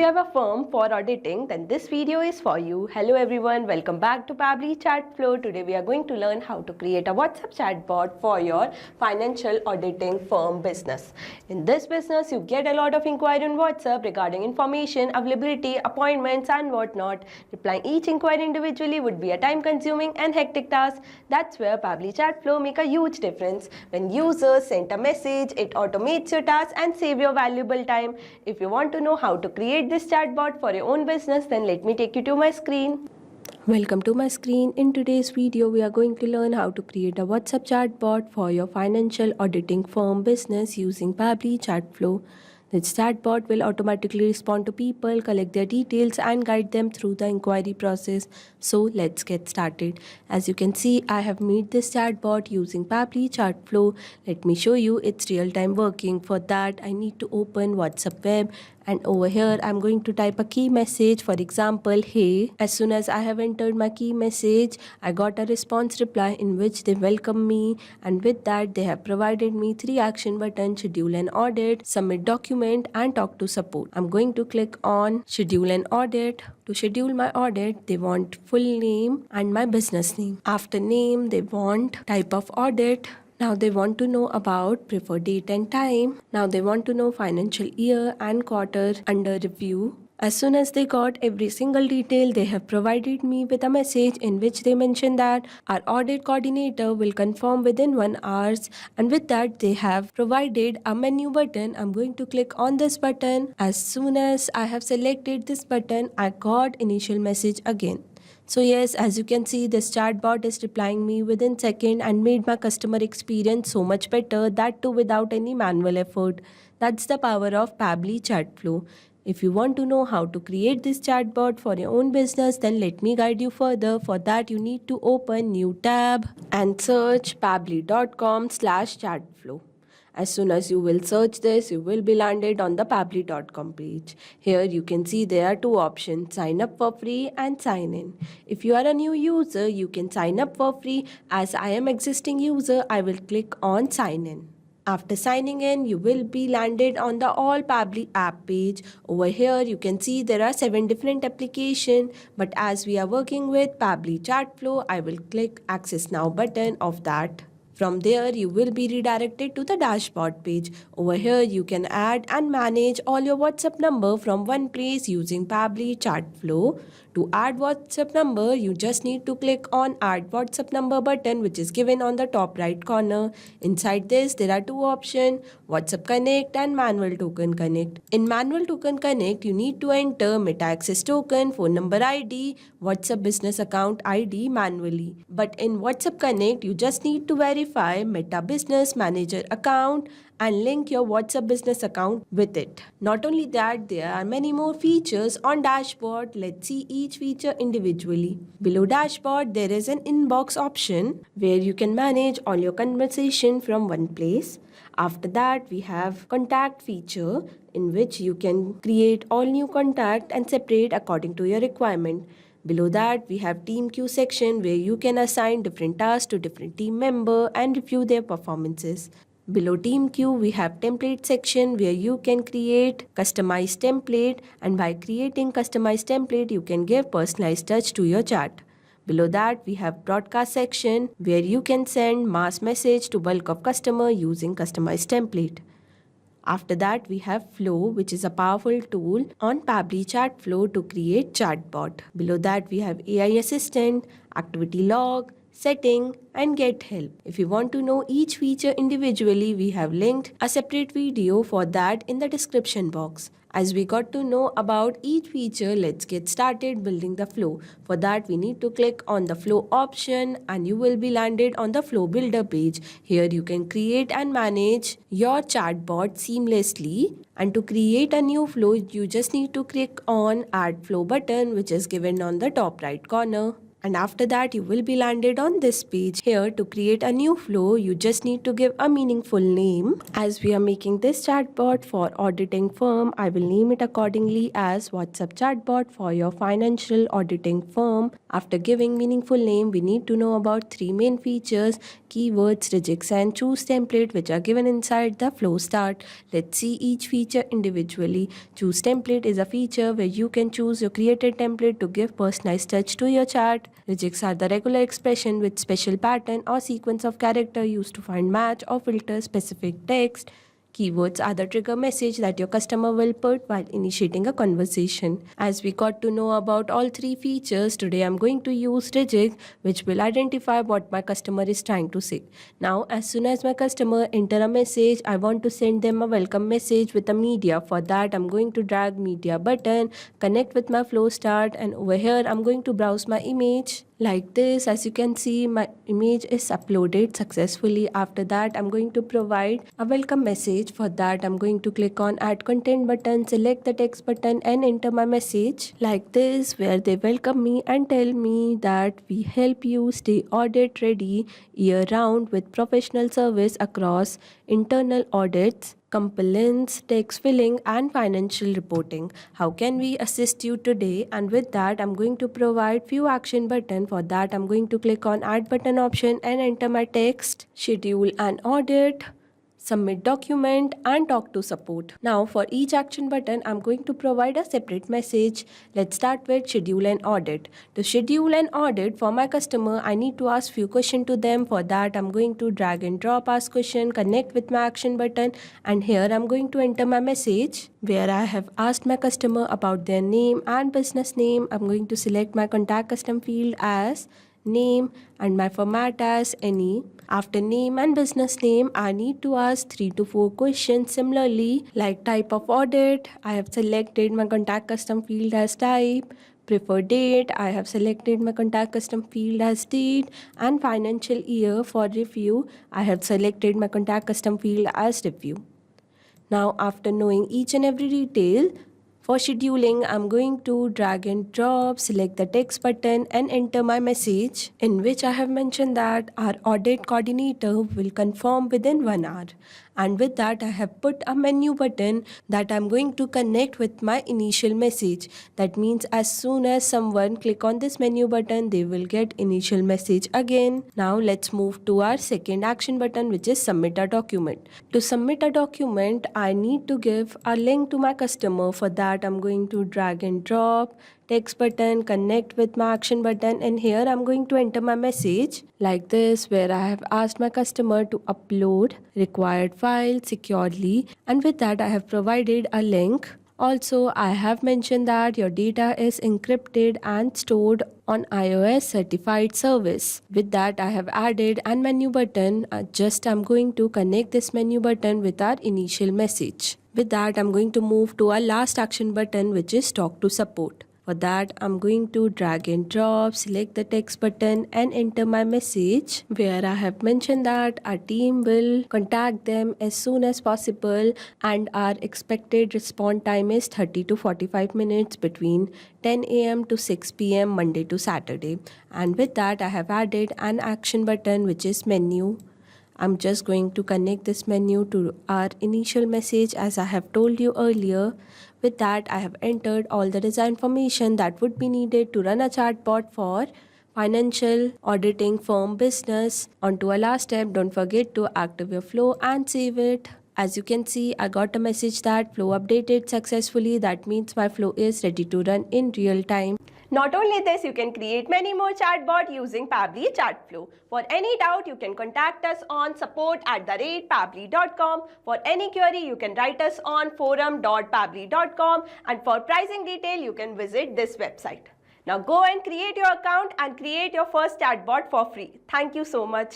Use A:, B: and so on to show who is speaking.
A: you have a firm for auditing, then this video is for you. Hello everyone, welcome back to Pabbly Chatflow. Today we are going to learn how to create a WhatsApp chatbot for your financial auditing firm business. In this business, you get a lot of inquiry on WhatsApp regarding information, availability, appointments and whatnot. Replying each inquiry individually would be a time-consuming and hectic task. That's where Pabbly Chatflow make a huge difference. When users send a message, it automates your task and save your valuable time. If you want to know how to create this chatbot for your own business, then let me take you to my screen. Welcome to my screen. In today's video, we are going to learn how to create a WhatsApp chatbot for your financial auditing firm business using Pabbly Chatflow. This chatbot will automatically respond to people, collect their details and guide them through the inquiry process. So let's get started. As you can see, I have made this chatbot using Pabbly Chatflow. Let me show you its real-time working. For that, I need to open WhatsApp web. And over here, I'm going to type a key message. For example, hey. As soon as I have entered my key message, I got a response reply in which they welcome me. And with that, they have provided me 3 action buttons: schedule an audit, submit document, and talk to support. I'm going to click on schedule an audit. To schedule my audit, they want full name and my business name. After name, they want type of audit. Now they want to know about preferred date and time. Now they want to know financial year and quarter under review. As soon as they got every single detail, they have provided me with a message in which they mention that our audit coordinator will confirm within 1 hour. And with that, they have provided a menu button. I'm going to click on this button. As soon as I have selected this button, I got initial message again. So yes, as you can see, this chatbot is replying me within second and made my customer experience so much better, that too without any manual effort. That's the power of Pabbly Chatflow. If you want to know how to create this chatbot for your own business, then let me guide you further. For that, you need to open new tab and search pabbly.com/chatflow. As soon as you will search this, you will be landed on the pabbly.com page. Here you can see there are 2 options: sign up for free and sign in. If you are a new user, you can sign up for free. As I am existing user, I will click on sign in. After signing in, you will be landed on the All Pabbly app page. Over here, you can see there are 7 different applications. But as we are working with Pabbly Chatflow, I will click Access Now button of that. From there, you will be redirected to the dashboard page. Over here, you can add and manage all your WhatsApp number from one place using Pabbly Chatflow. To add WhatsApp number, you just need to click on Add WhatsApp Number button, which is given on the top right corner. Inside this, there are 2 options: WhatsApp Connect and Manual Token Connect. In Manual Token Connect, you need to enter Meta Access Token, phone number ID, WhatsApp Business Account ID manually. But in WhatsApp Connect, you just need to verify Meta Business Manager account and link your WhatsApp business account with it. Not only that, there are many more features on dashboard. Let's see each feature individually. Below dashboard, there is an inbox option where you can manage all your conversation from one place. After that, we have contact feature in which you can create all new contact and separate according to your requirement. Below that, we have team queue section where you can assign different tasks to different team member and review their performances. Below team queue, we have template section where you can create customized template, and by creating customized template, you can give personalized touch to your chat. Below that, we have broadcast section where you can send mass message to bulk of customer using customized template. After that, we have Flow, which is a powerful tool on Pabbly Chatflow to create chatbot. Below that, we have AI Assistant, Activity Log, Setting, and Get Help. If you want to know each feature individually, we have linked a separate video for that in the description box. As we got to know about each feature, let's get started building the flow. For that, we need to click on the flow option and you will be landed on the flow builder page. Here you can create and manage your chatbot seamlessly. And to create a new flow, you just need to click on add flow button, which is given on the top right corner. And after that, you will be landed on this page. Here, to create a new flow, you just need to give a meaningful name. As we are making this chatbot for auditing firm, I will name it accordingly as WhatsApp chatbot for your financial auditing firm. After giving meaningful name, we need to know about three main features: keywords, regex, and choose template, which are given inside the flow start. Let's see each feature individually. Choose template is a feature where you can choose your created template to give personalized touch to your chat. Regex are the regular expression with special pattern or sequence of character used to find match or filter specific text. Keywords are the trigger message that your customer will put while initiating a conversation. As we got to know about all three features, today I'm going to use Regex, which will identify what my customer is trying to say. Now, as soon as my customer enter a message, I want to send them a welcome message with a media. For that, I'm going to drag media button, connect with my flow start, and over here I'm going to browse my image. Like this, as you can see, my image is uploaded successfully. After that, I'm going to provide a welcome message. For that, I'm going to click on add content button, select the text button and enter my message like this, where they welcome me and tell me that we help you stay audit ready year round with professional service across internal audits, compliance, tax filing, and financial reporting. How can we assist you today? And with that, I'm going to provide few action button. For that, I'm going to click on add button option and enter my text, schedule an audit, submit document, and talk to support. Now for each action button, I'm going to provide a separate message. Let's start with schedule an audit. To schedule an audit for my customer, I need to ask few questions to them. For that, I'm going to drag and drop ask question, connect with my action button, and here I'm going to enter my message where I have asked my customer about their name and business name. I'm going to select my contact custom field as name and my format as any. After name and business name, I need to ask 3 to 4 questions. Similarly, like type of audit, I have selected my contact custom field as type. Preferred date, I have selected my contact custom field as date, and financial year for review, I have selected my contact custom field as review. Now, after knowing each and every detail, for scheduling, I'm going to drag and drop, select the text button and enter my message in which I have mentioned that our audit coordinator will confirm within 1 hour. And with that, I have put a menu button that I'm going to connect with my initial message. That means as soon as someone click on this menu button, they will get initial message again. Now let's move to our second action button, which is submit a document. To submit a document, I need to give a link to my customer. For that, I'm going to drag and drop, text button, connect with my action button, and here I'm going to enter my message like this, where I have asked my customer to upload required file securely, and with that I have provided a link. Also, I have mentioned that your data is encrypted and stored on iOS certified service. With that, I have added a menu button. I'm going to connect this menu button with our initial message. With that, I'm going to move to our last action button, which is talk to support. For that, I'm going to drag and drop, select the text button and enter my message where I have mentioned that our team will contact them as soon as possible and our expected response time is 30 to 45 minutes between 10 a.m. to 6 p.m. Monday to Saturday. And with that, I have added an action button, which is menu. I'm just going to connect this menu to our initial message as I have told you earlier. With that, I have entered all the desired information that would be needed to run a chatbot for financial auditing firm business. On to our last step, don't forget to activate your flow and save it. As you can see, I got a message that flow updated successfully. That means my flow is ready to run in real time. Not only this, you can create many more chatbots using Pabbly Chatflow. For any doubt, you can contact us on support@pabbly.com. For any query, you can write us on forum.pabbly.com, and for pricing detail, you can visit this website. Now go and create your account and create your first chatbot for free. Thank you so much.